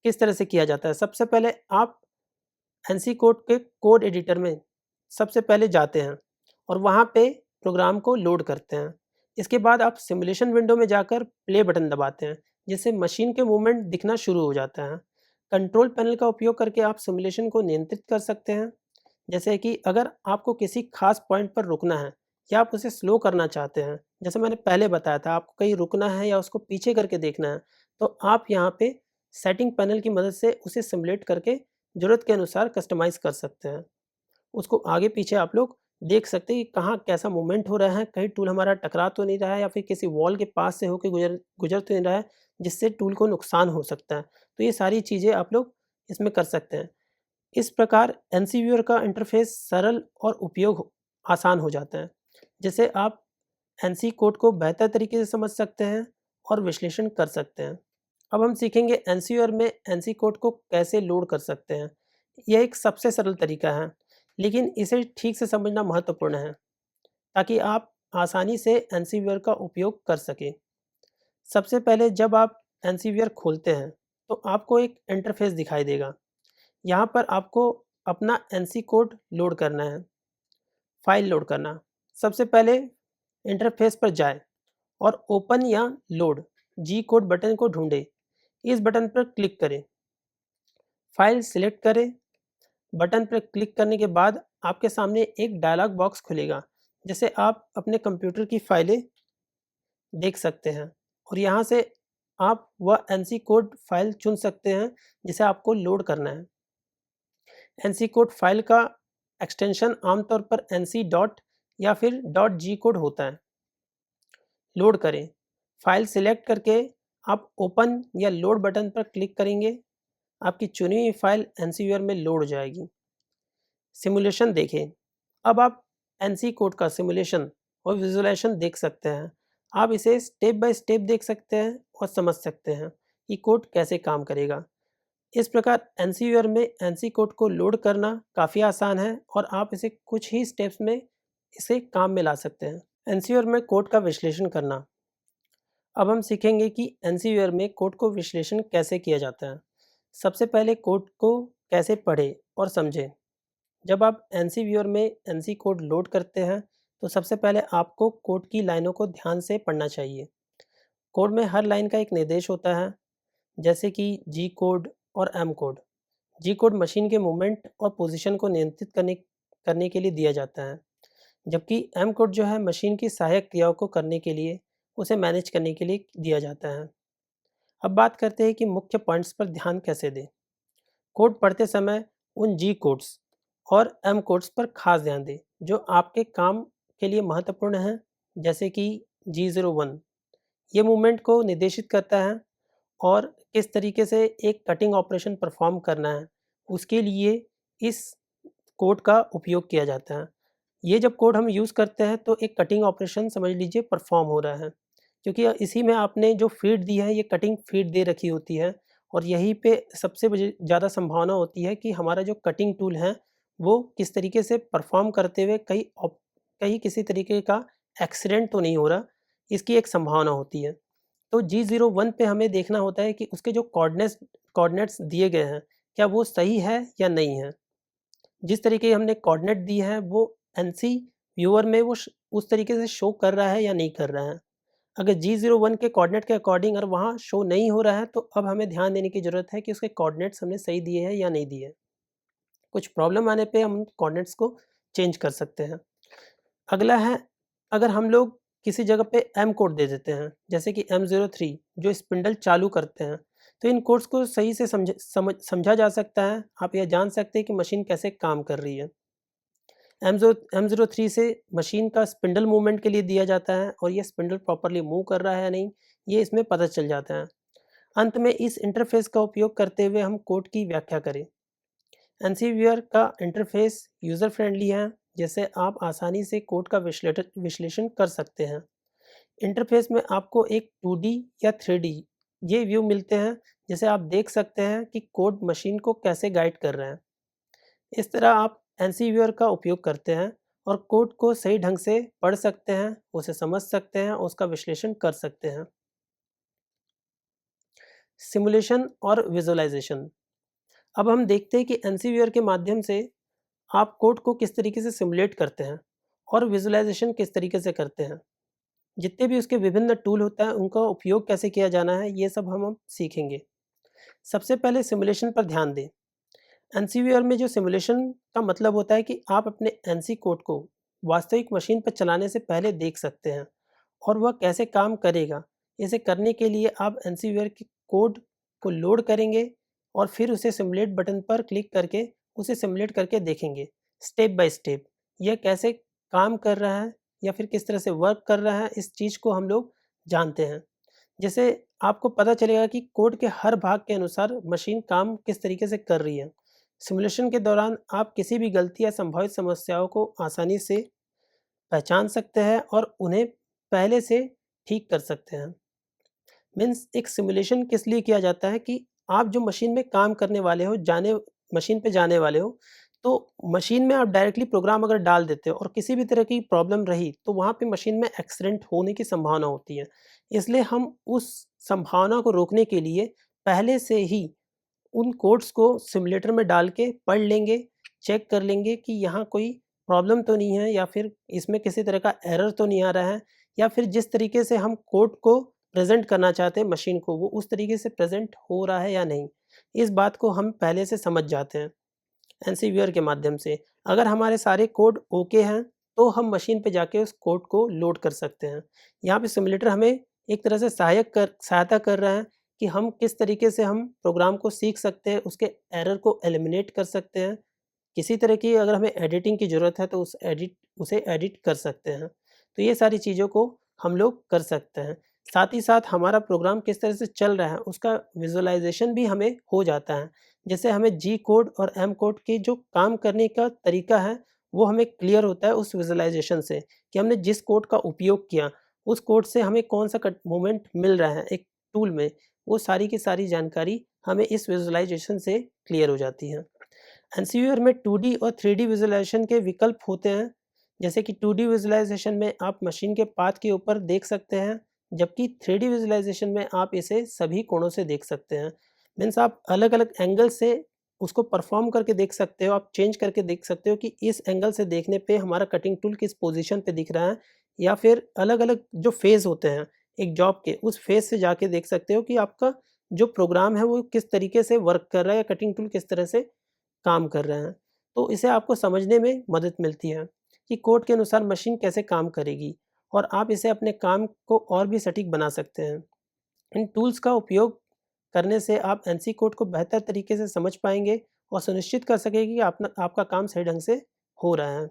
किस तरह से किया जाता है। सबसे पहले आप एनसी कोड के कोड एडिटर में सबसे पहले जाते हैं और वहाँ पे प्रोग्राम को लोड करते हैं। इसके बाद आप सिमुलेशन विंडो में जाकर प्ले बटन दबाते हैं, जिससे मशीन के मूवमेंट दिखना शुरू हो जाता है। कंट्रोल पैनल का उपयोग करके आप सिमुलेशन को नियंत्रित कर सकते हैं, जैसे कि अगर आपको किसी खास पॉइंट पर रुकना है या आप उसे स्लो करना चाहते हैं, जैसे मैंने पहले बताया था आपको कहीं रुकना है या उसको पीछे करके देखना है, तो आप यहाँ पे सेटिंग पैनल की मदद से उसे सिमुलेट करके ज़रूरत के अनुसार कस्टमाइज़ कर सकते हैं। उसको आगे-पीछे आप लोग देख सकते हैं कि कहाँ कैसा मूवमेंट हो रहा है, कहीं टूल हमारा टकरा तो नहीं रहा है या फिर किसी वॉल के पास से होके गुज़र गुज़र तो नहीं रहा है, जिससे टूल को नुकसान हो सकता है। तो ये सारी चीज़ें आप लोग इसमें कर सकते हैं। इस प्रकार एनसीवीआर का इंटरफ़ेस सरल और उपयोग आसान हो जाता है, जिससे आप एनसी कोड को बेहतर तरीके से समझ सकते हैं और विश्लेषण कर सकते हैं। अब हम सीखेंगे एनसीवीआर में एनसी कोड को कैसे लोड कर सकते हैं। यह एक सबसे सरल तरीका है, लेकिन इसे ठीक से समझना महत्वपूर्ण है, ताकि आप आसानी से एनसीवीआर का उपयोग कर सकें। सबसे पहले जब आप एनसीवीआर खोलते हैं, तो आपको एक इंटरफ़ेस दिखाई देगा। यहाँ पर आपको अपना एनसी कोड लोड करना है, फ़ाइल लोड करना। सबसे पहले इंटरफ़ेस पर जाएँ और ओपन या लोड जी कोड बटन को ढूँढें। इस बटन पर क्लिक करें, फ़ाइल सिलेक्ट करें। बटन पर क्लिक करने के बाद आपके सामने एक डायलॉग बॉक्स खुलेगा, जिससे आप अपने कंप्यूटर की फ़ाइलें देख सकते हैं और यहाँ से आप वह एनसी कोड फ़ाइल चुन सकते हैं, जिसे आपको लोड करना है। एनसी कोड फ़ाइल का एक्सटेंशन आमतौर पर एनसी डॉट या फिर डॉट जी कोड होता है। लोड करें, फ़ाइल सिलेक्ट करके आप ओपन या लोड बटन पर क्लिक करेंगे, आपकी चुनी हुई फ़ाइल एनसीवीआर में लोड हो जाएगी। सिमुलेशन देखें, अब आप एनसी कोड का सिमुलेशन और विजुअलाइजेशन देख सकते हैं। आप इसे स्टेप बाय स्टेप देख सकते हैं और समझ सकते हैं कि कोड कैसे काम करेगा। इस प्रकार एनसीवीआर में एनसी कोड को लोड करना काफ़ी आसान है और आप इसे कुछ ही स्टेप्स में इसे काम में ला सकते हैं। एनसीवीआर में कोड का विश्लेषण करना। अब हम सीखेंगे कि एनसीवीआर में कोड को विश्लेषण कैसे किया जाता है। सबसे पहले कोड को कैसे पढ़ें और समझें। जब आप एनसीवीआर में एनसी कोड लोड करते हैं, तो सबसे पहले आपको कोड की लाइनों को ध्यान से पढ़ना चाहिए। कोड में हर लाइन का एक निर्देश होता है, जैसे कि जी कोड और एम कोड। जी कोड मशीन के मूवमेंट और पोजीशन को नियंत्रित करने के लिए दिया जाता है, जबकि एम कोड जो है मशीन की सहायक क्रियाओं को करने के लिए उसे मैनेज करने के लिए दिया जाता है। अब बात करते हैं कि मुख्य पॉइंट्स पर ध्यान कैसे दें। कोड पढ़ते समय उन जी कोड्स और एम कोड्स पर खास ध्यान दें जो आपके काम के लिए महत्वपूर्ण हैं, जैसे कि G01 ये मूवमेंट को निर्देशित करता है और किस तरीके से एक कटिंग ऑपरेशन परफॉर्म करना है, उसके लिए इस कोड का उपयोग किया जाता है। ये जब कोड हम यूज़ करते हैं तो एक कटिंग ऑपरेशन समझ लीजिए परफॉर्म हो रहा है, क्योंकि इसी में आपने जो फ़ीड दी है ये कटिंग फ़ीड दे रखी होती है और यहीं पे सबसे ज़्यादा संभावना होती है कि हमारा जो कटिंग टूल है वो किस तरीके से परफॉर्म करते हुए कहीं किसी तरीके का एक्सीडेंट तो नहीं हो रहा, इसकी एक संभावना होती है। तो G01 पे हमें देखना होता है कि उसके जो कोऑर्डिनेट्स दिए गए हैं, क्या वो सही है या नहीं है। जिस तरीके की हमने कोऑर्डिनेट दी है वो एनसी व्यूअर में वो उस तरीके से शो कर रहा है या नहीं कर रहा है। अगर G01 के कोऑर्डिनेट के अकॉर्डिंग अगर वहाँ शो नहीं हो रहा है तो अब हमें ध्यान देने की ज़रूरत है कि उसके कोऑर्डिनेट्स हमने सही दिए हैं या नहीं दिए। कुछ प्रॉब्लम आने पे हम कोऑर्डिनेट्स को चेंज कर सकते हैं। अगला है, अगर हम लोग किसी जगह पे एम कोड दे देते हैं, जैसे कि M03 जो स्पिंडल चालू करते हैं, तो इन कोड्स को सही से समझा जा सकता है। आप यह जान सकते हैं कि मशीन कैसे काम कर रही है। M03 से मशीन का स्पिंडल मूवमेंट के लिए दिया जाता है और ये स्पिंडल प्रॉपरली मूव कर रहा है या नहीं, ये इसमें पता चल जाता है। अंत में इस इंटरफेस का उपयोग करते हुए हम कोड की व्याख्या करें। एनसी व्यूअर का इंटरफेस यूज़र फ्रेंडली है, जैसे आप आसानी से कोड का विश्लेषण कर सकते हैं। इंटरफेस में आपको एक 2D या 3D ये व्यू मिलते हैं, जैसे आप देख सकते हैं कि कोड मशीन को कैसे गाइड कर रहे हैं। इस तरह आप एनसी व्यूअर का उपयोग करते हैं और कोड को सही ढंग से पढ़ सकते हैं, उसे समझ सकते हैं, उसका विश्लेषण कर सकते हैं। सिमुलेशन और विजुअलाइजेशन। अब हम देखते हैं कि एनसी व्यूअर के माध्यम से आप कोड को किस तरीके से सिमुलेट करते हैं और विजुअलाइजेशन किस तरीके से करते हैं। जितने भी उसके विभिन्न टूल होता है उनका उपयोग कैसे किया जाना है, ये सब हम सीखेंगे। सबसे पहले सिमुलेशन पर ध्यान दें। एनसीवीआर में जो सिमुलेशन का मतलब होता है कि आप अपने एनसी कोड को वास्तविक मशीन पर चलाने से पहले देख सकते हैं और वह कैसे काम करेगा। इसे करने के लिए आप एनसीवीआर के कोड को लोड करेंगे और फिर उसे सिमुलेट बटन पर क्लिक करके उसे सिमुलेट करके देखेंगे स्टेप बाय स्टेप यह कैसे काम कर रहा है या फिर किस तरह से वर्क कर रहा है। इस चीज़ को हम लोग जानते हैं। जैसे आपको पता चलेगा कि कोड के हर भाग के अनुसार मशीन काम किस तरीके से कर रही है। सिमुलेशन के दौरान आप किसी भी गलती या संभावित समस्याओं को आसानी से पहचान सकते हैं और उन्हें पहले से ठीक कर सकते हैं। मीन्स एक सिमुलेशन किस लिए किया जाता है कि आप जो मशीन में काम करने वाले हो, मशीन पे जाने वाले हो, तो मशीन में आप डायरेक्टली प्रोग्राम अगर डाल देते हो और किसी भी तरह की प्रॉब्लम रही, तो वहाँ पे मशीन में एक्सीडेंट होने की संभावना होती है। इसलिए हम उस संभावना को रोकने के लिए पहले से ही उन कोड्स को सिमुलेटर में डाल के पढ़ लेंगे, चेक कर लेंगे कि यहाँ कोई प्रॉब्लम तो नहीं है या फिर इसमें किसी तरह का एरर तो नहीं आ रहा है या फिर जिस तरीके से हम कोड को प्रेज़ेंट करना चाहते हैं मशीन को, वो उस तरीके से प्रेज़ेंट हो रहा है या नहीं। इस बात को हम पहले से समझ जाते हैं एनसीवीआर के माध्यम से। अगर हमारे सारे कोड ओके हैं, तो हम मशीन पे जाके उस कोड को लोड कर सकते हैं। यहाँ पे सिमुलेटर हमें एक तरह से सहायता कर रहा है कि हम किस तरीके से हम प्रोग्राम को सीख सकते हैं, उसके एरर को एलिमिनेट कर सकते हैं। किसी तरह की अगर हमें एडिटिंग की ज़रूरत है तो उसे एडिट कर सकते हैं। तो ये सारी चीज़ों को हम लोग कर सकते हैं। साथ ही साथ हमारा प्रोग्राम किस तरह से चल रहा है उसका विज़ुअलाइज़ेशन भी हमें हो जाता है। जैसे हमें जी कोड और एम कोड के जो काम करने का तरीका है, वो हमें क्लियर होता है उस विज़ुअलाइज़ेशन से कि हमने जिस कोड का उपयोग किया, उस कोड से हमें कौन-सा कट मूवमेंट मिल रहा है एक टूल में, वो सारी की सारी जानकारी हमें इस विज़ुअलाइज़ेशन से क्लियर हो जाती है। एनसीवीआर में 2D और 3D विज़ुअलाइज़ेशन के विकल्प होते हैं। जैसे कि 2D विज़ुअलाइज़ेशन में आप मशीन के पाथ के ऊपर देख सकते हैं, जबकि 3D विज़ुअलाइज़ेशन में आप इसे सभी कोणों से देख सकते हैं। मीन्स आप अलग-अलग एंगल से उसको परफ़ॉर्म करके देख सकते हो, आप चेंज करके देख सकते हो कि इस एंगल से देखने पे हमारा कटिंग टूल किस पोज़ीशन पे दिख रहा है या फिर अलग-अलग जो फ़ेज़ होते हैं एक जॉब के, उस फ़ेज़ से जाके देख सकते हो कि आपका जो प्रोग्राम है वो किस तरीके से वर्क कर रहा है या कटिंग टूल किस तरह से काम कर रहे हैं। तो इसे आपको समझने में मदद मिलती है कि कोड के अनुसार मशीन कैसे काम करेगी और आप इसे अपने काम को और भी सटीक बना सकते हैं। इन टूल्स का उपयोग करने से आप एनसी कोड को बेहतर तरीके से समझ पाएँगे और सुनिश्चित कर सकेंगे कि आपका काम सही ढंग से हो रहा है।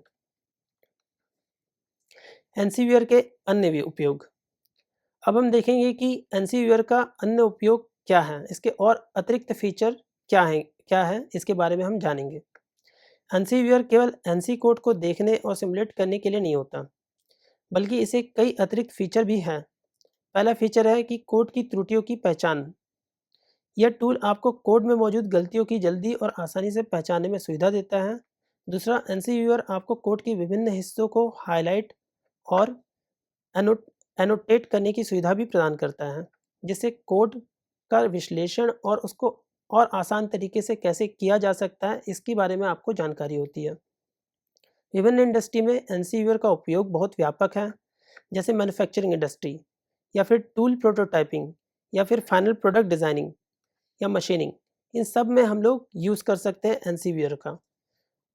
एनसीवीआर के अन्य भी उपयोग। अब हम देखेंगे कि एनसीवीआर का अन्य उपयोग क्या है? इसके और अतिरिक्त फीचर क्या है इसके बारे में हम जानेंगे। एनसीवीआर केवल एनसी कोड को देखने और सिमुलेट करने के लिए नहीं होता, बल्कि इसे कई अतिरिक्त फीचर भी हैं। पहला फीचर है कि कोड की त्रुटियों की पहचान। यह टूल आपको कोड में मौजूद गलतियों की जल्दी और आसानी से पहचानने में सुविधा देता है। दूसरा, एनसी व्यूअर आपको कोड के विभिन्न हिस्सों को हाइलाइट और एनोटेट करने की सुविधा भी प्रदान करता है, जिससे कोड का विश्लेषण और उसको और आसान तरीके से कैसे किया जा सकता है, इसके बारे में आपको जानकारी होती है। विभिन्न इंडस्ट्री में एनसी व्यूअर का उपयोग बहुत व्यापक है, जैसे मैन्युफैक्चरिंग इंडस्ट्री या फिर टूल प्रोटोटाइपिंग या फिर फाइनल प्रोडक्ट डिज़ाइनिंग या मशीनिंग, इन सब में हम लोग यूज़ कर सकते हैं एनसी व्यूअर का।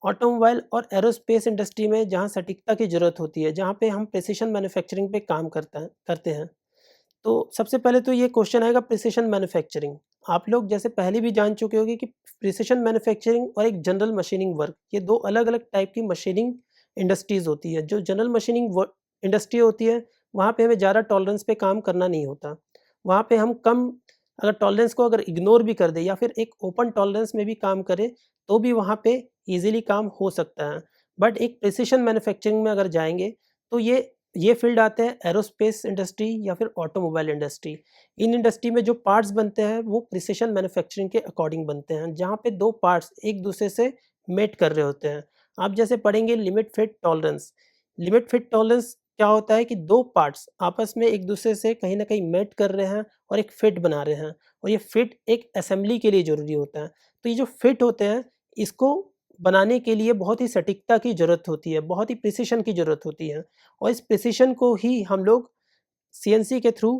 ऑटोमोबाइल और एरोस्पेस इंडस्ट्री में जहाँ सटीकता की ज़रूरत होती है, जहाँ पे हम प्रिसिशन मैन्युफैक्चरिंग पे काम करते हैं। तो सबसे पहले तो ये क्वेश्चन आएगा प्रिसिशन मैन्युफैक्चरिंग। आप लोग जैसे पहले भी जान चुके होंगे कि प्रिसिशन मैन्युफैक्चरिंग और एक जनरल मशीनिंग वर्क, ये 2 अलग-अलग टाइप की मशीनिंग इंडस्ट्रीज़ होती है। जो जनरल मशीनिंग व इंडस्ट्री होती है, वहाँ पे हमें ज़्यादा टॉलरेंस पे काम करना नहीं होता। वहाँ पे हम कम अगर टॉलरेंस को अगर इग्नोर भी कर दें या फिर एक ओपन टॉलरेंस में भी काम करें, तो भी वहाँ पे ईज़िली काम हो सकता है। बट एक प्रिसिशन मैन्युफैक्चरिंग में अगर जाएँगे, तो ये फ़ील्ड आते हैं एरोस्पेस इंडस्ट्री या फिर ऑटोमोबाइल इंडस्ट्री। इन इंडस्ट्री में जो पार्ट्स बनते हैं वो प्रिसिशन मैन्युफैक्चरिंग के अकॉर्डिंग बनते हैं, जहाँ पे 2 पार्ट्स एक दूसरे से मेट कर रहे होते हैं। आप जैसे पढ़ेंगे limit fit tolerance. Limit fit tolerance क्या होता है कि 2 पार्ट्स आपस में एक दूसरे से कहीं न कहीं मेट कर रहे हैं और एक फिट बना रहे हैं, और ये फिट एक असेंबली के लिए ज़रूरी होता है। तो ये जो फिट होते हैं, इसको बनाने के लिए बहुत ही सटीकता की ज़रूरत होती है, बहुत ही प्रिसिशन की ज़रूरत होती है, और इस प्रिसिशन को ही हम लोग सीएनसी के थ्रू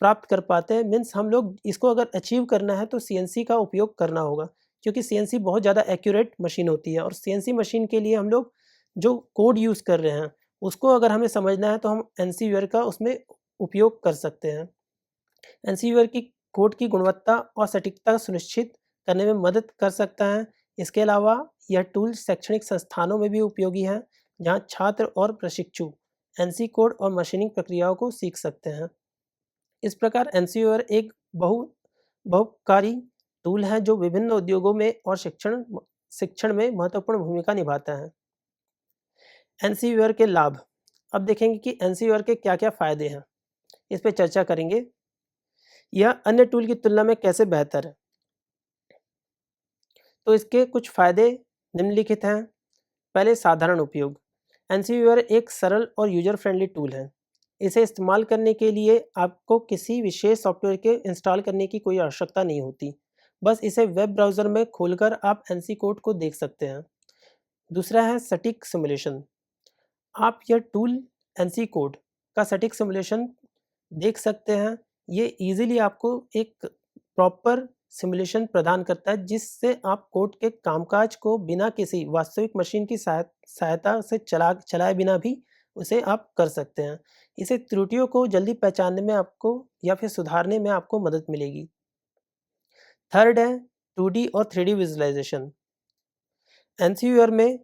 प्राप्त कर पाते हैं। मीन्स हम लोग इसको अगर अचीव करना है तो सीएनसी का उपयोग करना होगा, क्योंकि सीएनसी बहुत ज़्यादा एक्यूरेट मशीन होती है, और सीएनसी मशीन के लिए हम लोग जो कोड यूज़ कर रहे हैं, उसको अगर हमें समझना है तो हम एनसी का उसमें उपयोग कर सकते हैं। एनसी की कोड की गुणवत्ता और सटीकता सुनिश्चित करने में मदद कर सकता है। इसके अलावा यह टूल शैक्षणिक संस्थानों में भी उपयोगी है, जहाँ छात्र और प्रशिक्षु एनसी कोड और मशीनिंग प्रक्रियाओं को सीख सकते हैं। इस प्रकार एनसी एक बहुपकारी टूल है जो विभिन्न उद्योगों में और शिक्षण में महत्वपूर्ण भूमिका निभाता है। एनसी के लाभ। अब देखेंगे कि एनसी के क्या-क्या फ़ायदे हैं, इस पे चर्चा करेंगे। यह अन्य टूल की तुलना में कैसे बेहतर है? तो इसके कुछ फ़ायदे निम्नलिखित हैं। पहले, साधारण उपयोग। एनसी एक सरल और यूज़र फ्रेंडली टूल है। इसे इस्तेमाल करने के लिए आपको किसी विशेष सॉफ्टवेयर के इंस्टॉल करने की कोई आवश्यकता नहीं होती। बस इसे वेब ब्राउज़र में खोलकर आप एनसी कोड को देख सकते हैं। दूसरा है सटीक सिमुलेशन। आप यह टूल एनसी कोड का सटीक सिमुलेशन देख सकते हैं। ये ईज़िली आपको एक प्रॉपर सिमुलेशन प्रदान करता है, जिससे आप कोड के कामकाज को बिना किसी वास्तविक मशीन की सहायता से चलाए बिना भी उसे आप कर सकते हैं। इसे त्रुटियों को जल्दी पहचानने में आपको या फिर सुधारने में आपको मदद मिलेगी। थर्ड है 2D और 3D विज़ुअलाइज़ेशन। एनसीयूआर में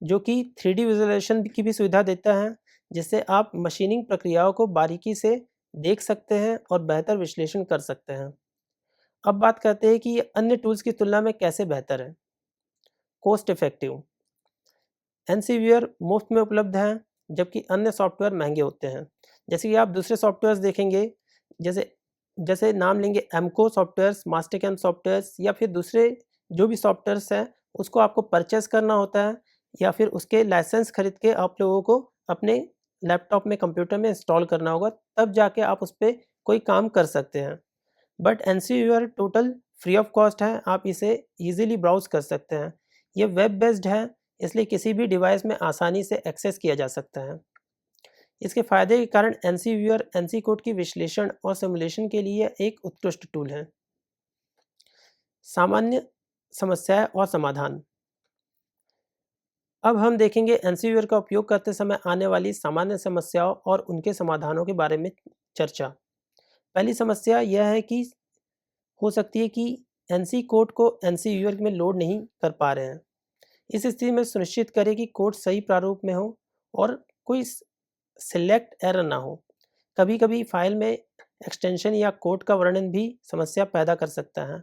जो कि 3D विज़ुअलाइज़ेशन की भी सुविधा देता है, जिससे आप मशीनिंग प्रक्रियाओं को बारीकी से देख सकते हैं और बेहतर विश्लेषण कर सकते हैं। अब बात करते हैं कि ये अन्य टूल्स की तुलना में कैसे बेहतर है। Cost effective. एनसीवीआर मुफ्त में उपलब्ध है, जबकि अन्य सॉफ्टवेयर महंगे होते हैं। जैसे कि आप दूसरे सॉफ्टवेयर्स देखेंगे, जैसे जैसे नाम लेंगे एमको सॉफ्टवेयर्स, मास्टरकैम सॉफ्टवेयर्स, या फिर दूसरे जो भी सॉफ्टवेयर्स हैं, उसको आपको परचेज़ करना होता है, या फिर उसके लाइसेंस खरीद के आप लोगों को अपने लैपटॉप में, कंप्यूटर में इंस्टॉल करना होगा, तब जाके आप उस पे कोई काम कर सकते हैं। But NCVR total free of cost है, आप इसे ईज़िली ब्राउज़ कर सकते हैं। ये वेब बेस्ड है, इसलिए किसी भी डिवाइस में आसानी से एक्सेस किया जा सकता है। इसके फ़ायदे के कारण एनसीवीआर एनसी कोड की विश्लेषण और सिमुलेशन के लिए एक उत्कृष्ट टूल है। सामान्य समस्याएं और समाधान। अब हम देखेंगे एनसीवीआर का उपयोग करते समय आने वाली सामान्य समस्याओं और उनके समाधानों के बारे में चर्चा। पहली समस्या यह है कि हो सकती है कि एनसी कोड को एनसीवीआर में लोड नहीं कर पा रहे हैं। इस स्थिति में सुनिश्चित करें कि कोड सही प्रारूप में हो और कोई सिलेक्ट एरर ना हो। कभी-कभी फाइल में एक्सटेंशन या कोड का वर्णन भी समस्या पैदा कर सकता है।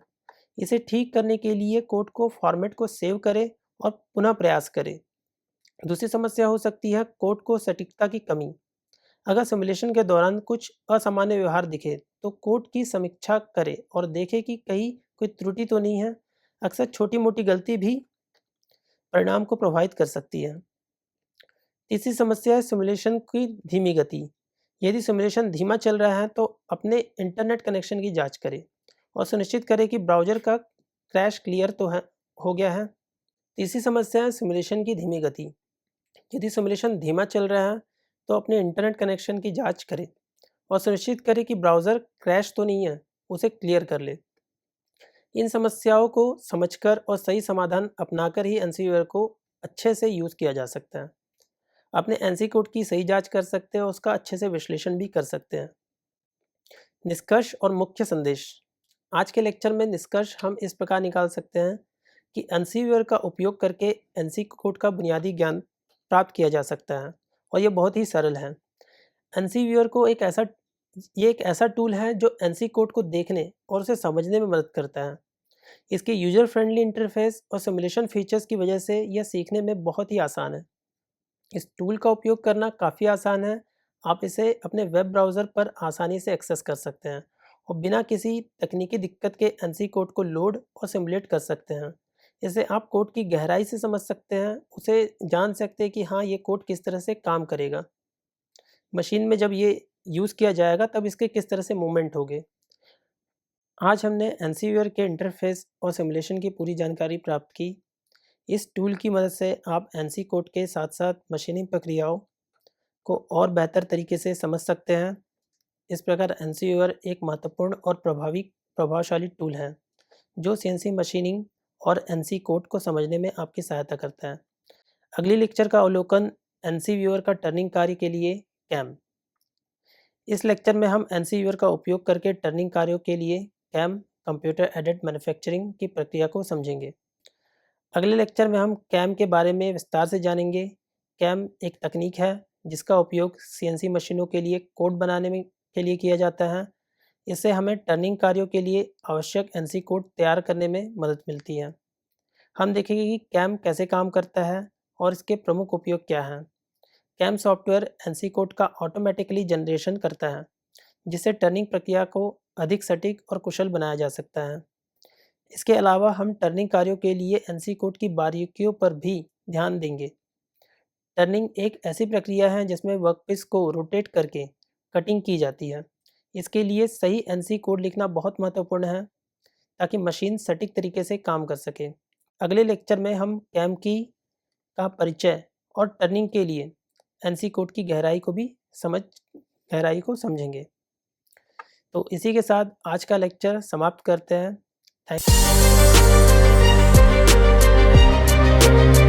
इसे ठीक करने के लिए कोड को फॉर्मेट को सेव करें और पुनः प्रयास करें। दूसरी समस्या हो सकती है कोड को सटीकता की कमी। अगर सिमुलेशन के दौरान कुछ असामान्य व्यवहार दिखे, तो कोड की समीक्षा करें और देखें कि कहीं कोई त्रुटि तो नहीं है। अक्सर छोटी-मोटी गलती भी परिणाम को प्रभावित कर सकती है। तीसरी समस्या है सिमुलेशन की धीमी गति। यदि सिमुलेशन धीमा चल रहा है तो अपने इंटरनेट कनेक्शन की जाँच करें और सुनिश्चित करें कि ब्राउज़र का क्रैश क्लियर तो हो गया है। तीसरी समस्या है सिमुलेशन की धीमी गति। यदि सिमुलेशन धीमा चल रहा है तो अपने इंटरनेट कनेक्शन की जाँच करें और सुनिश्चित करें कि ब्राउज़र क्रैश तो नहीं है, उसे क्लियर कर ले। इन समस्याओं को समझकर और सही समाधान अपनाकर ही एनसी को अच्छे से यूज़ किया जा सकता है। अपने एनसी कोड की सही जाँच कर सकते हैं और उसका अच्छे से विश्लेषण भी कर सकते हैं। निष्कर्ष और मुख्य संदेश। आज के लेक्चर में निष्कर्ष हम इस प्रकार निकाल सकते हैं कि एनसीवीयर का उपयोग करके एनसी कोड का बुनियादी ज्ञान प्राप्त किया जा सकता है और ये बहुत ही सरल है। एनसीवीयर को एक ऐसा टूल है जो एनसी कोड को देखने और उसे समझने में मदद करता है। इसके यूजर फ्रेंडली इंटरफेस और सिमुलेशन फीचर्स की वजह से यह सीखने में बहुत ही आसान है। इस टूल का उपयोग करना काफ़ी आसान है। आप इसे अपने वेब ब्राउज़र पर आसानी से एक्सेस कर सकते हैं और बिना किसी तकनीकी दिक्कत के एनसी कोड को लोड और सिमुलेट कर सकते हैं। इससे आप कोड की गहराई से समझ सकते हैं, उसे जान सकते हैं कि हाँ, ये कोड किस तरह से काम करेगा। मशीन में जब ये यूज़ किया जाएगा तब इसके किस तरह से मूवमेंट होंगे। आज हमने एनसीवीयर के इंटरफेस और सिमुलेशन की पूरी जानकारी प्राप्त की। इस टूल की मदद से आप एनसी कोड के साथ-साथ मशीनिंग प्रक्रियाओं को और बेहतर तरीके से समझ सकते हैं। इस प्रकार एनसीवीयर एक महत्वपूर्ण और प्रभावशाली टूल है, जो सीएनसी मशीनिंग और एनसी कोड को समझने में आपकी सहायता करता है। अगली लेक्चर का अवलोकन एनसीवीयर का टर्निंग कार्य के लिए कैम। इस लेक्चर में हम एनसीवीयर का उपयोग करके टर्निंग कार्यों के लिए कैम कंप्यूटर एडेड मैन्युफैक्चरिंग की प्रक्रिया को समझेंगे। अगले लेक्चर में हम कैम के बारे में विस्तार से जानेंगे। कैम एक तकनीक है जिसका उपयोग सीएनसी मशीनों के लिए कोड बनाने के लिए किया जाता है। इससे हमें टर्निंग कार्यों के लिए आवश्यक एनसी कोड तैयार करने में मदद मिलती है। हम देखेंगे कि कैम कैसे काम करता है और इसके प्रमुख उपयोग क्या हैं। कैम सॉफ्टवेयर एनसी कोड का ऑटोमेटिकली जनरेशन करता है, जिससे टर्निंग प्रक्रिया को अधिक सटीक और कुशल बनाया जा सकता है। इसके अलावा हम टर्निंग कार्यों के लिए एनसी कोड की बारीकियों पर भी ध्यान देंगे। टर्निंग एक ऐसी प्रक्रिया है जिसमें वर्कपीस को रोटेट करके कटिंग की जाती है। इसके लिए सही एनसी कोड लिखना बहुत महत्वपूर्ण है ताकि मशीन सटीक तरीके से काम कर सके। अगले लेक्चर में हम कैम की का परिचय और टर्निंग के लिए एनसी कोड की गहराई को समझेंगे। तो इसी के साथ आज का लेक्चर समाप्त करते हैं। Thank you.